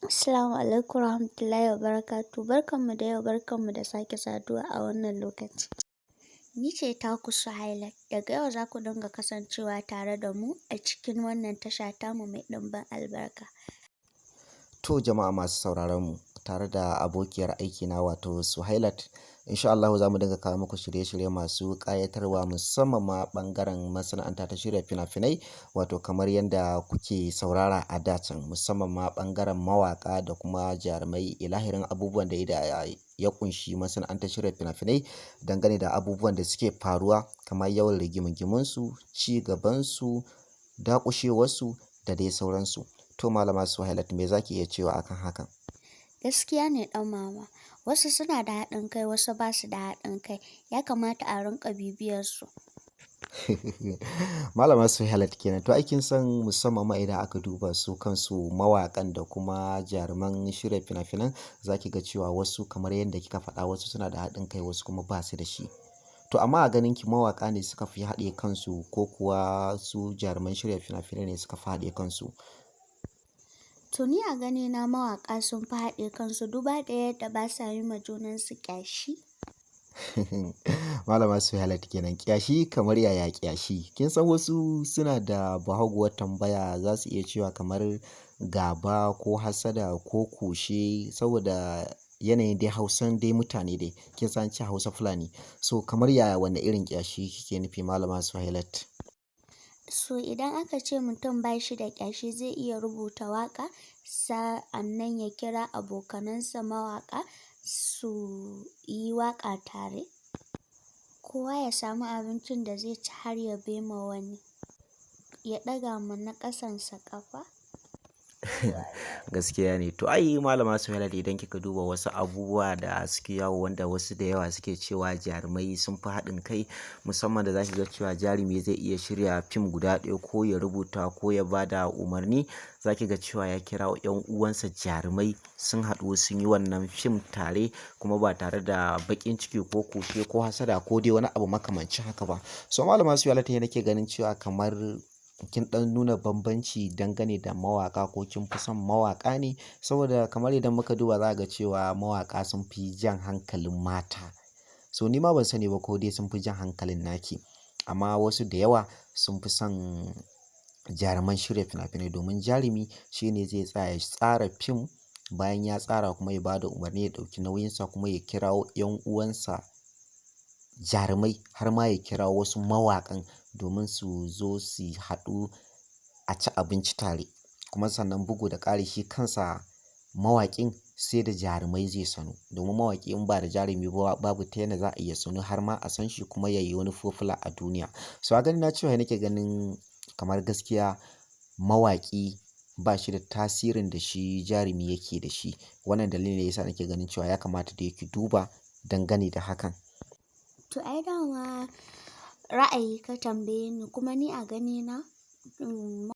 Assalamu alaikum warahmatullahi wabarakatuh. Barkanmu da yau, barkanmu da sake saduwa a wannan lokaci. Ni ce taku Suhaila. Daga yau za ku dinga kasancewa tare da mu a cikin wannan tasha tamu mai ɗimbin albarka. To jama'a masu sauraron mu tare da abokiyar aikina wato Suhailat. Insha Allah za mu dinga kawo muku shirye-shirye masu ƙayatarwa musamman ma ɓangaren masana'anta ta shirya fina-finai wato kamar yadda kuke saurara a dacen musamman ma ɓangaren mawaƙa da kuma jarumai ilahirin abubuwan da ya ƙunshi masana'antar shirya fina-finai dangane da abubuwan da suke faruwa kamar yawan rigingimunsu, ci gabansu, daƙushewarsu da dai sauransu. To malama Suhailat me za ki iya cewa akan hakan? Gaskiya ne ɗan mama. Wasu suna da haɗin kai, wasu ba su da haɗin kai. Ya kamata a rinƙa bibiyar su. Malama Suhailat kenan. To ai kin san musamman ma idan aka duba su kansu mawaƙan da kuma jaruman shirya fina-finan za ki ga cewa wasu kamar yadda kika faɗa wasu suna da haɗin kai wasu kuma ba su da shi. To amma a ganin ki mawaƙa ne suka fi haɗe kansu ko kuwa su jaruman shirya fina-finai ne suka fi haɗe kansu? To ni a ganina mawaƙa sun fi haɗe kansu duba da yadda ba sa yi ma junansu ƙyashi. Malama Suhailat kenan. Ƙyashi kamar yaya ƙyashi? Kin san wasu suna da bahaguwar tambaya za su iya cewa kamar gaba ko hassada ko kushe saboda yanayin dai Hausan dai mutane dai. Kin san an ce Hausa Fulani. So kamar yaya wanne irin ƙyashi kike nufi Malama Suhailat? So idan aka ce mutum ba shi da ƙyashi zai iya rubuta waƙa sa'annan ya kira abokanansa mawaƙa su yi waƙa tare. Kowa ya samu abincin da zai ci har ya bema wani, ya ɗaga ma na ƙasansa ƙafa. Gaskiya ne. To ai Malama Suhailat idan kika duba wasu abubuwa da suke yawo wanda wasu da yawa suke cewa jarumai sun fi haɗin kai musamman da za ki ga cewa jarumi zai iya shirya fim guda ɗaya ko ya rubuta ko ya ba da umarni. Za ki ga cewa ya kirawo 'yan uwansa jarumai sun haɗu sun yi wannan fim tare kuma ba tare da baƙin ciki ko kushe ko hassada ko dai wani abu makamancin haka ba. So Malama Suhailat ne nake ganin cewa kamar kin ɗan nuna bambanci dangane da mawaƙa ko kin fi son mawaƙa ne saboda kamar idan muka duba za ga cewa mawaƙa sun fi jan hankalin mata. So ni ma ban sani ba ko dai sun fi jan hankalin naki amma wasu da yawa sun fi son jaruman shirya fina-finai domin jarumi shine zai tsaya ya tsara fim bayan ya tsara kuma ya ba da umarni ya ɗauki nauyinsa kuma ya kirawo 'yan uwansa jarumai har ma ya kirawo wasu mawaƙan domin su zo su haɗu a ci abinci tare. Kuma sannan bugu da ƙari shi kansa mawaƙin sai da jarumai zai sanu domin mawaƙi in ba da jarumi ba babu ta yanda za a iya sanu har ma a san shi kuma ya yi wani fofula a duniya. So a ganina cewa nake ganin kamar gaskiya mawaƙi ba shi da tasirin da shi jarumi yake da shi. Wannan dalilin ne yasa nake ganin cewa ya kamata dai ki duba dangane da hakan. To ai dama ra'ayi ka tambaye ni kuma ni a ganina